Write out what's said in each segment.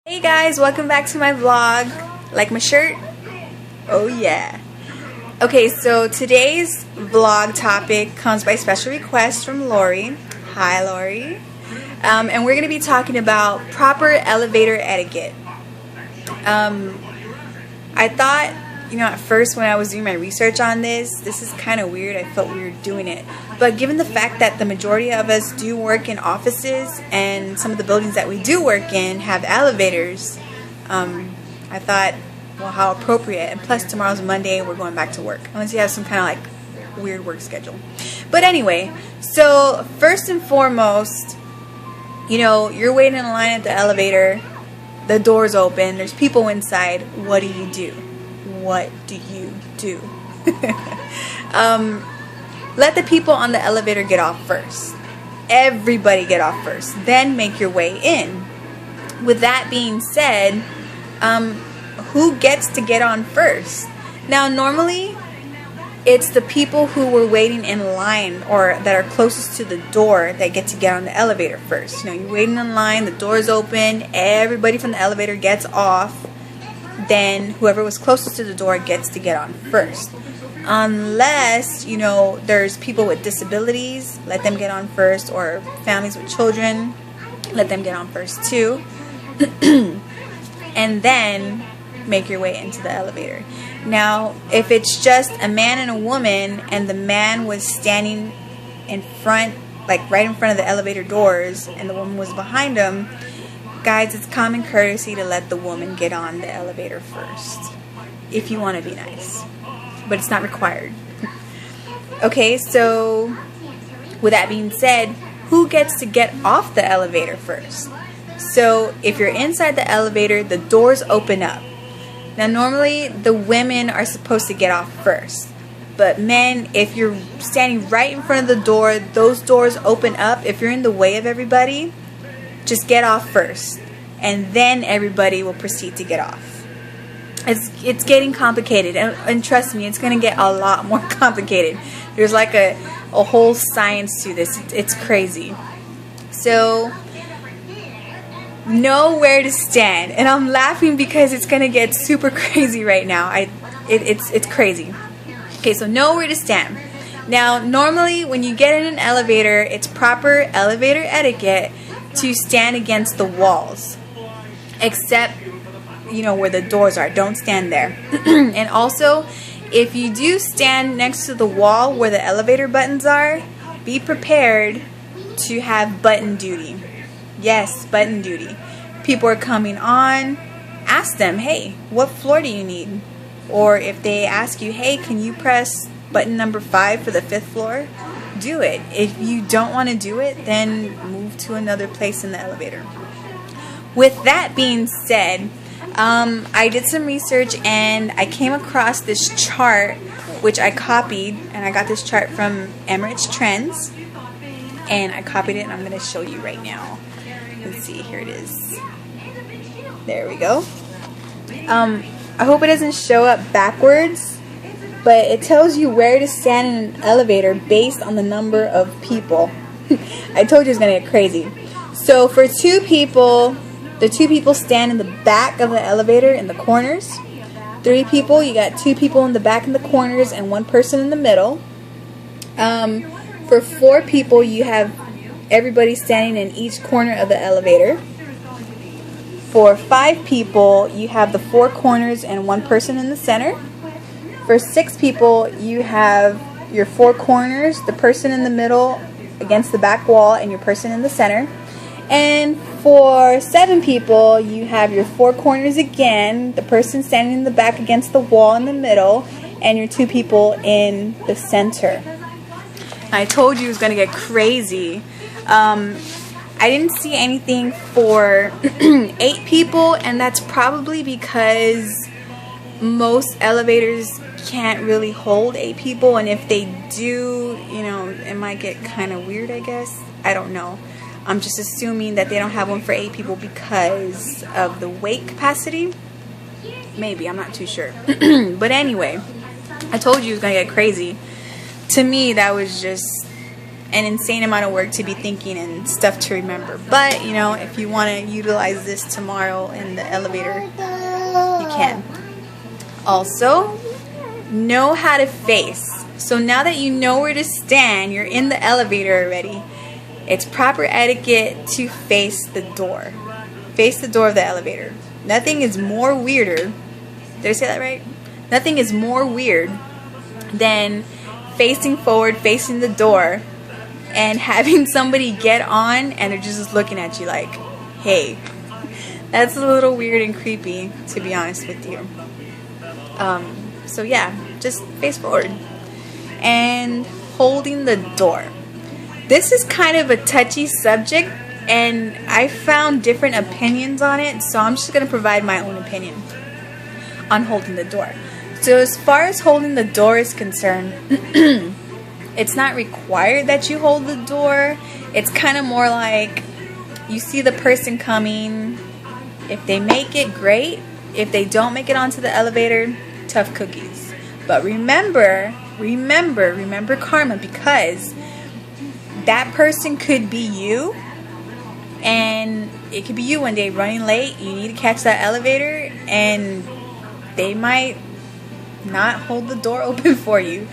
Hey guys, welcome back to my vlog. Like my shirt? Oh yeah. Okay, so today's vlog topic comes by special request from Lori. Hi Lori. And we're going to be talking about proper elevator etiquette. I thought, at first when I was doing my research on this is kind of weird. I felt weird doing it. But given the fact that the majority of us do work in offices and some of the buildings that we do work in have elevators, I thought, well, how appropriate. And plus tomorrow's Monday, we're going back to work. Unless you have some kind of like weird work schedule. But anyway, so first and foremost, you're waiting in line at the elevator. The door's open. There's people inside. What do you do? What do you do? Let the people on the elevator get off first. Everybody get off first. Then make your way in. With that being said, who gets to get on first? Now, normally, it's the people who were waiting in line or that are closest to the door that get to get on the elevator first. You're waiting in line, the door's open, everybody from the elevator gets off. Then whoever was closest to the door gets to get on first. Unless, there's people with disabilities, let them get on first, or families with children, let them get on first too. And then make your way into the elevator. Now, if it's just a man and a woman, and the man was standing in front, like right in front of the elevator doors, and the woman was behind him, guys, it's common courtesy to let the woman get on the elevator first, if you want to be nice. But it's not required. Okay, so with that being said, who gets to get off the elevator first? So if you're inside the elevator, the doors open up. Now normally the women are supposed to get off first. But men, if you're standing right in front of the door, those doors open up. If you're in the way of everybody, just get off first. And then everybody will proceed to get off. It's getting complicated, and trust me, it's going to get a lot more complicated. There's like a whole science to this. It's crazy. So, know where to stand. And I'm laughing because it's going to get super crazy right now. It's crazy. Okay, so know where to stand. Now, normally when you get in an elevator, it's proper elevator etiquette to stand against the walls. Except where the doors are. Don't stand there. And also, if you do stand next to the wall where the elevator buttons are, be prepared to have button duty. Yes, button duty. People are coming on, ask them, hey, what floor do you need? Or if they ask you, hey, can you press button number 5 for the 5th floor? Do it. If you don't want to do it, then move to another place in the elevator. With that being said, I did some research and I came across this chart which I copied, and I got this chart from Emirates Trends, and I copied it and I'm going to show you right now. Let's see, here it is. There we go. I hope it doesn't show up backwards, but it tells you where to stand in an elevator based on the number of people. I told you it was going to get crazy. So for 2 people, the 2 people stand in the back of the elevator in the corners. 3 people, you got 2 people in the back in the corners and 1 person in the middle. For 4 people, you have everybody standing in each corner of the elevator. For 5 people, you have the 4 corners and 1 person in the center. For 6 people, you have your 4 corners, the person in the middle against the back wall, and your person in the center. And for 7 people, you have your 4 corners again, the person standing in the back against the wall in the middle, and your 2 people in the center. I told you it was going to get crazy. I didn't see anything for 8 people, and that's probably because most elevators can't really hold 8 people, and if they do, it might get kind of weird, I guess. I don't know. I'm just assuming that they don't have one for 8 people because of the weight capacity. Maybe, I'm not too sure. But anyway, I told you it was going to get crazy. To me, that was just an insane amount of work to be thinking and stuff to remember. But, you know, if you want to utilize this tomorrow in the elevator, you can. Also, know how to face. So now that you know where to stand, you're in the elevator already, it's proper etiquette to face the door. Face the door of the elevator. Nothing is more weirder. Did I say that right? Nothing is more weird than facing forward, facing the door, and having somebody get on and they're just looking at you like, hey. That's a little weird and creepy, to be honest with you. So yeah, just face forward. And holding the door. This is kind of a touchy subject, and I found different opinions on it, so I'm just going to provide my own opinion on holding the door. So as far as holding the door is concerned, it's not required that you hold the door. It's kind of more like you see the person coming. If they make it, great. If they don't make it onto the elevator, tough cookies. But remember karma, because that person could be you, and it could be you one day running late. You need to catch that elevator, and they might not hold the door open for you.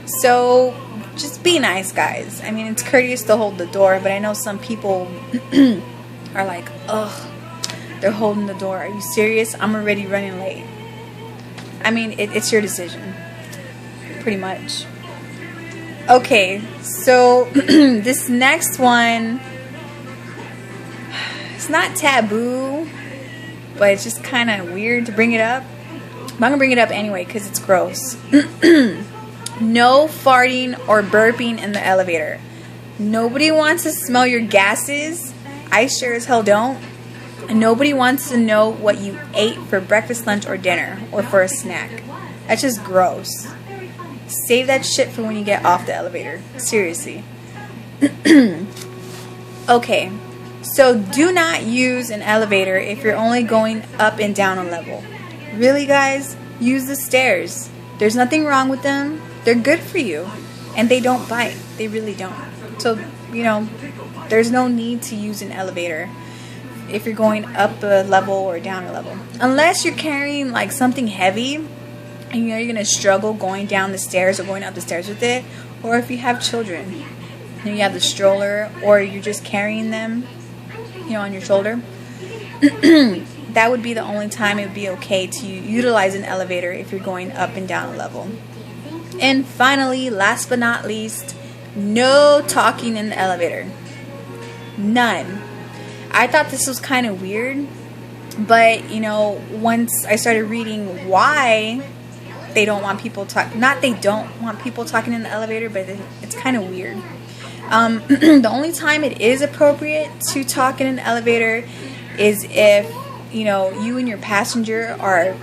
So just be nice, guys. I mean, it's courteous to hold the door, but I know some people are like, ugh, they're holding the door. Are you serious? I'm already running late. I mean, it's your decision, pretty much. Okay, so this next one, it's not taboo, but it's just kind of weird to bring it up. But I'm going to bring it up anyway because it's gross. No farting or burping in the elevator. Nobody wants to smell your gases. I sure as hell don't. And nobody wants to know what you ate for breakfast, lunch, or dinner, or for a snack. That's just gross. Save that shit for when you get off the elevator. Seriously. Okay, so do not use an elevator if you're only going up and down a level. Really, guys? Use the stairs. There's nothing wrong with them. They're good for you. And they don't bite. They really don't. So, you know, there's no need to use an elevator if you're going up a level or down a level. Unless you're carrying like something heavy and you know you're going to struggle going down the stairs or going up the stairs with it. Or if you have children and you have the stroller, or you're just carrying them, you know, on your shoulder. That would be the only time it would be okay to utilize an elevator if you're going up and down a level. And finally, last but not least, no talking in the elevator. None. I thought this was kind of weird, but you know, once I started reading why they don't want people they don't want people talking in the elevator, but it's kind of weird. The only time it is appropriate to talk in an elevator is if, you know, you and your passenger are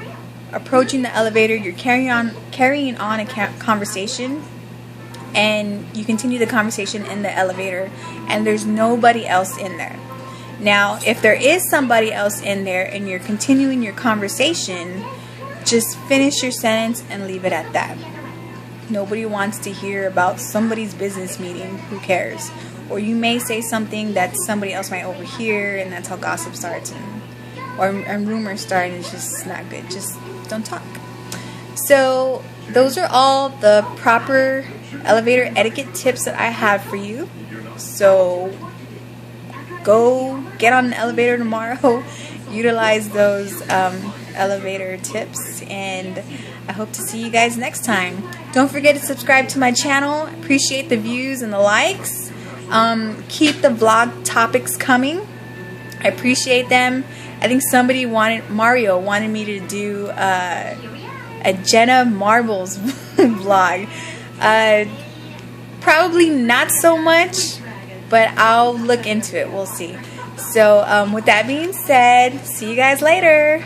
approaching the elevator, you're carrying on a conversation, and you continue the conversation in the elevator, and there's nobody else in there. Now, if there is somebody else in there and you're continuing your conversation, just finish your sentence and leave it at that. Nobody wants to hear about somebody's business meeting. Who cares? Or you may say something that somebody else might overhear, and that's how gossip starts, and rumors start, and it's just not good. Just don't talk. So those are all the proper elevator etiquette tips that I have for you. So go get on an elevator tomorrow, utilize those elevator tips, and I hope to see you guys next time. Don't forget to subscribe to my channel. Appreciate the views and the likes. Keep the vlog topics coming. I appreciate them. I think Mario wanted me to do a Jenna Marbles vlog. Probably not so much, but I'll look into it. We'll see. So with that being said, see you guys later.